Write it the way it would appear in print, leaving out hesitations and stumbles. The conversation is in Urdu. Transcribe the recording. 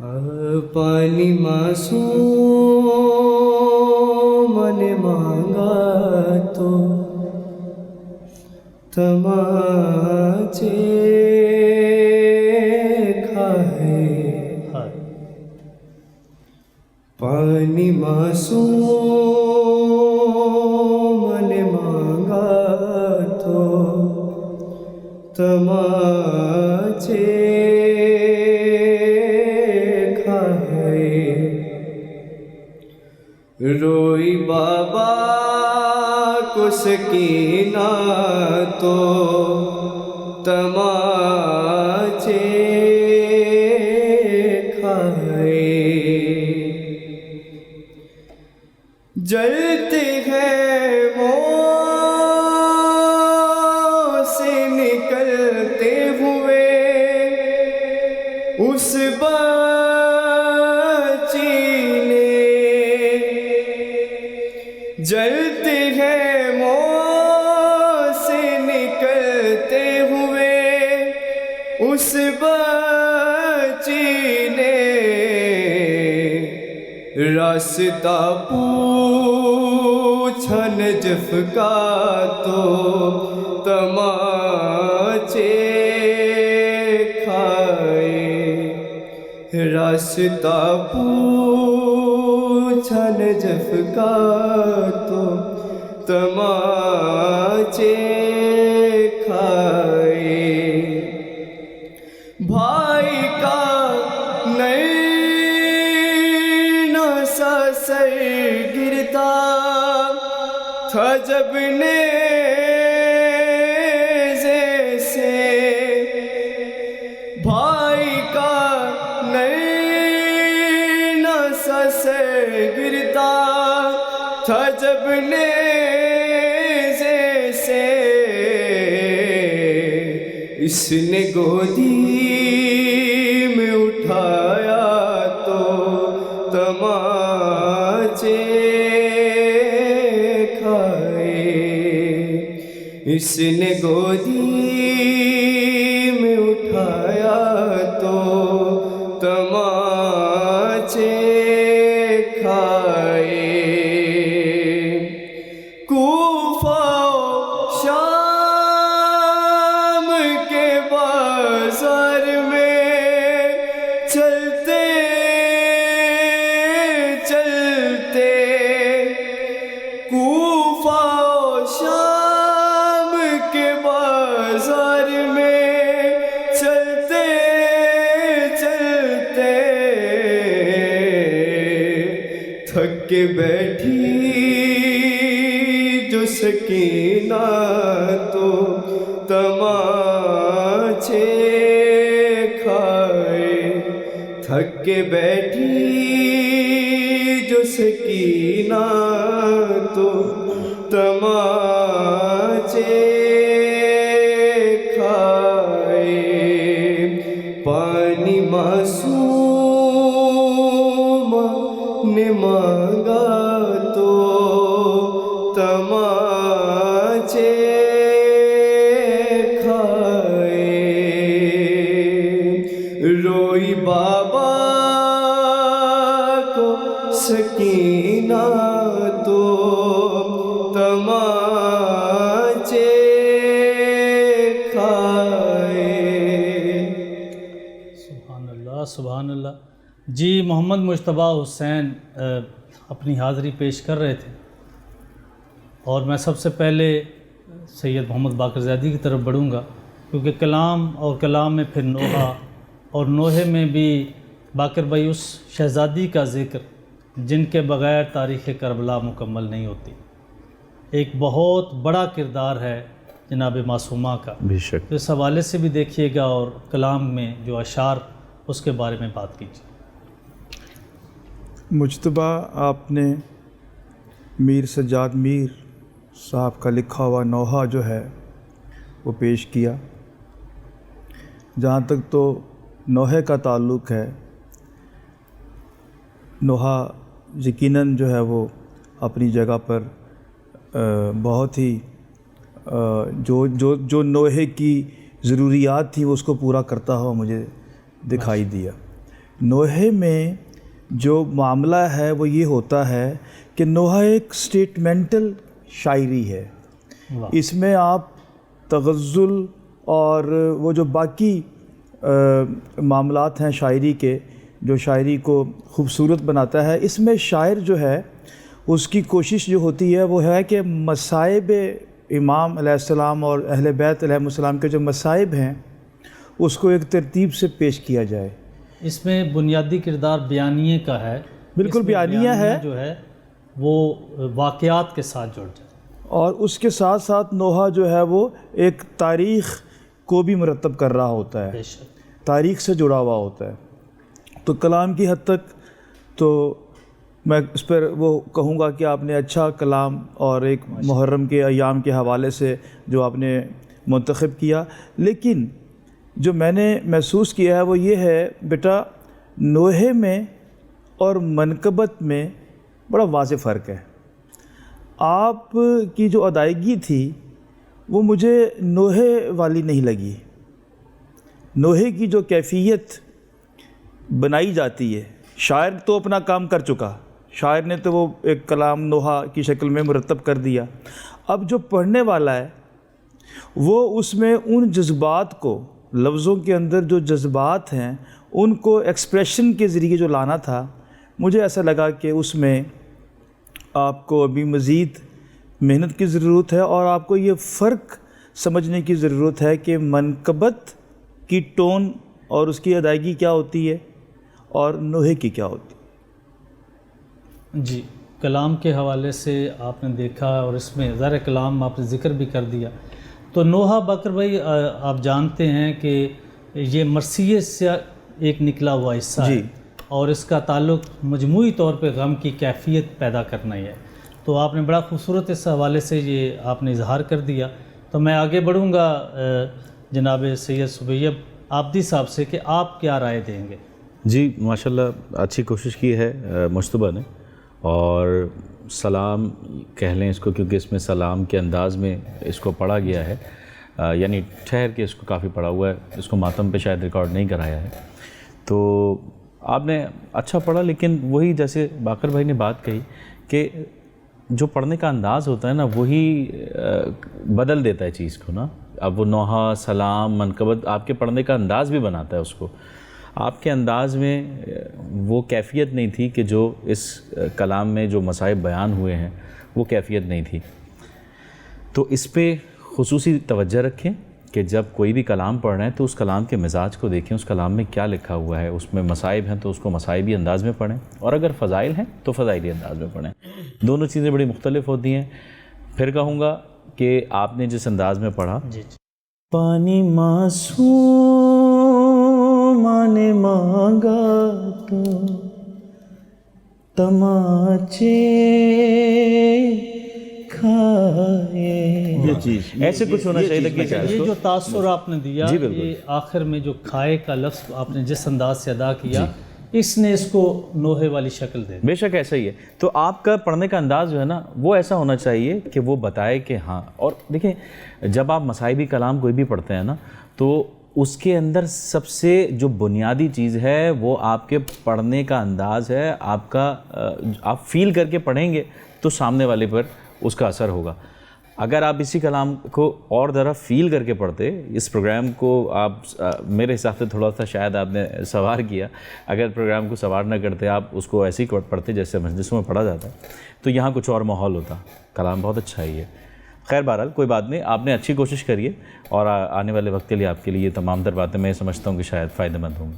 پانی معصوم نے مانگا تو تماچے کھائے، پانی معصوم نے مانگا تو تماچے کھائے، روئی بابا کو سکینہ تو تماچے کھائے، جلتے ہیں منہ سے نکلتے ہوئے اس بچی نے، جلتے ہیں منہ سے نکلتے ہوئے اس بچی نے، راستہ پوچھا نجف کا تو تماچے کھائے، راستہ پوچھا نجف کا تو تماچے کھائے، بھائی کا سر گرتا تھا جب نیزے سے، بھائی کا نینہ سا سر گرتا تھا جب نیزے سے، اس نے گودی میں اٹھایا تو تماچے کھائے، اس نے گودی میں اٹھایا تو تماچے کھائے، کوفہ و شام کے بازار میں چلتے کوفہ و شام کے بازار میں چلتے چلتے تھک کے بیٹھی جو سکینہ تو تماچے کھائے، تھک کے بیٹھی جو سکینہ تو تماچے کھائے، پانی معصوم نے مانگا تو تماچے کھائے، روئی بابا سکینہ تو تماچے کھائے۔ سبحان اللہ سبحان اللہ۔ جی محمد مجتبیٰ حسین اپنی حاضری پیش کر رہے تھے، اور میں سب سے پہلے سید محمد باقر زیدی کی طرف بڑھوں گا، کیونکہ کلام اور کلام میں پھر نوحہ، اور نوحے میں بھی باقر بھائی اس شہزادی کا ذکر جن کے بغیر تاریخ کربلا مکمل نہیں ہوتی، ایک بہت بڑا کردار ہے جناب معصومہ کا، بے شک۔ اس حوالے سے بھی دیکھیے گا، اور کلام میں جو اشعار اس کے بارے میں بات کیجیے۔ مجتبیٰ آپ نے میر سجاد میر صاحب کا لکھا ہوا نوحہ جو ہے وہ پیش کیا۔ جہاں تک تو نوحے کا تعلق ہے، نوحہ یقیناً جو ہے وہ اپنی جگہ پر بہت ہی جو نوحے کی ضروریات تھیں وہ اس کو پورا کرتا ہوا مجھے دکھائی دیا، نوحے میں جو معاملہ ہے وہ یہ ہوتا ہے کہ نوحہ ایک سٹیٹمنٹل شاعری ہے. واہ. اس میں آپ تغزل اور وہ جو باقی معاملات ہیں شاعری کے جو شاعری کو خوبصورت بناتا ہے، اس میں شاعر جو ہے اس کی کوشش جو ہوتی ہے وہ ہے کہ مصائب امام علیہ السلام اور اہل بیت علیہ السلام کے جو مصائب ہیں اس کو ایک ترتیب سے پیش کیا جائے. اس میں بنیادی کردار بیانیے کا ہے. بالکل اس میں بیانیہ ہے جو ہے وہ واقعات کے ساتھ جڑ جائے، اور اس کے ساتھ ساتھ نوحہ جو ہے وہ ایک تاریخ کو بھی مرتب کر رہا ہوتا ہے، بے شک. تاریخ سے جڑا ہوا ہوتا ہے. تو کلام کی حد تک تو میں اس پر وہ کہوں گا کہ آپ نے اچھا کلام اور ایک محرم کے ایام کے حوالے سے جو آپ نے منتخب کیا. لیکن جو میں نے محسوس کیا ہے وہ یہ ہے بیٹا، نوحے میں اور منقبت میں بڑا واضح فرق ہے. آپ کی جو ادائیگی تھی وہ مجھے نوحے والی نہیں لگی. نوحے کی جو کیفیت بنائی جاتی ہے، شاعر تو اپنا کام کر چکا، شاعر نے تو وہ ایک کلام نوحہ کی شکل میں مرتب کر دیا. اب جو پڑھنے والا ہے وہ اس میں ان جذبات کو، لفظوں کے اندر جو جذبات ہیں ان کو ایکسپریشن کے ذریعے جو لانا تھا، مجھے ایسا لگا کہ اس میں آپ کو ابھی مزید محنت کی ضرورت ہے، اور آپ کو یہ فرق سمجھنے کی ضرورت ہے کہ منقبت کی ٹون اور اس کی ادائیگی کیا ہوتی ہے اور نوحے کی کیا ہوتی ہے. جی، کلام کے حوالے سے آپ نے دیکھا اور اس میں ظاہر کلام آپ نے ذکر بھی کر دیا. تو نوحہ باقر بھائی آپ جانتے ہیں کہ یہ مرثیے سے ایک نکلا ہوا حصہ ہے، اور اس کا تعلق مجموعی طور پہ غم کی کیفیت پیدا کرنا ہی ہے. تو آپ نے بڑا خوبصورت اس حوالے سے یہ آپ نے اظہار کر دیا. تو میں آگے بڑھوں گا جناب سید سبیب عابدی صاحب سے کہ آپ کیا رائے دیں گے. جی ماشاءاللہ اچھی کوشش کی ہے مجتبیٰ نے، اور سلام کہہ لیں اس کو کیونکہ اس میں سلام کے انداز میں اس کو پڑھا گیا ہے، یعنی ٹھہر کے اس کو کافی پڑھا ہوا ہے، اس کو ماتم پہ شاید ریکارڈ نہیں کرایا ہے. تو آپ نے اچھا پڑھا، لیکن وہی جیسے باقر بھائی نے بات کہی کہ جو پڑھنے کا انداز ہوتا ہے نا وہی بدل دیتا ہے چیز کو نا. اب وہ نوحہ، سلام، منقبت آپ کے پڑھنے کا انداز بھی بناتا ہے اس کو. آپ کے انداز میں وہ کیفیت نہیں تھی کہ جو اس کلام میں جو مصائب بیان ہوئے ہیں وہ کیفیت نہیں تھی. تو اس پہ خصوصی توجہ رکھیں کہ جب کوئی بھی کلام پڑھ رہے ہیں تو اس کلام کے مزاج کو دیکھیں، اس کلام میں کیا لکھا ہوا ہے. اس میں مصائب ہیں تو اس کو مصائبی انداز میں پڑھیں، اور اگر فضائل ہیں تو فضائلی انداز میں پڑھیں. دونوں چیزیں بڑی مختلف ہوتی ہیں. پھر کہوں گا کہ آپ نے جس انداز میں پڑھا، پانی معصوم نے مانگا تو تماچے کھائے. یہ چیز ایسے کچھ ہونا چاہیے کہ یہ جو تاثر آپ نے دیا، یہ آخر میں جو کھائے کا لفظ آپ نے جس انداز سے ادا کیا، اس نے اس کو نوحے والی شکل دے دی. بے شک ایسا ہی ہے. تو آپ کا پڑھنے کا انداز جو ہے نا وہ ایسا ہونا چاہیے کہ وہ بتائے کہ ہاں. اور دیکھیں جب آپ مصائبی کلام کوئی بھی پڑھتے ہیں نا تو اس کے اندر سب سے جو بنیادی چیز ہے وہ آپ کے پڑھنے کا انداز ہے. آپ کا آپ فیل کر کے پڑھیں گے تو سامنے والے پر اس کا اثر ہوگا. اگر آپ اسی کلام کو اور ذرا فیل کر کے پڑھتے، اس پروگرام کو آپ میرے حساب سے تھوڑا سا شاید آپ نے سوار کیا، اگر پروگرام کو سوار نہ کرتے، آپ اس کو ایسے ہی پڑھتے جیسے مجلسوں میں پڑھا جاتا ہے، تو یہاں کچھ اور ماحول ہوتا. کلام بہت اچھا ہی ہے. خیر بہرحال کوئی بات نہیں، آپ نے اچھی کوشش کری ہے، اور آنے والے وقت کے لیے آپ کے لیے یہ تمام تر باتیں میں سمجھتا ہوں کہ شاید فائدہ مند ہوں گی.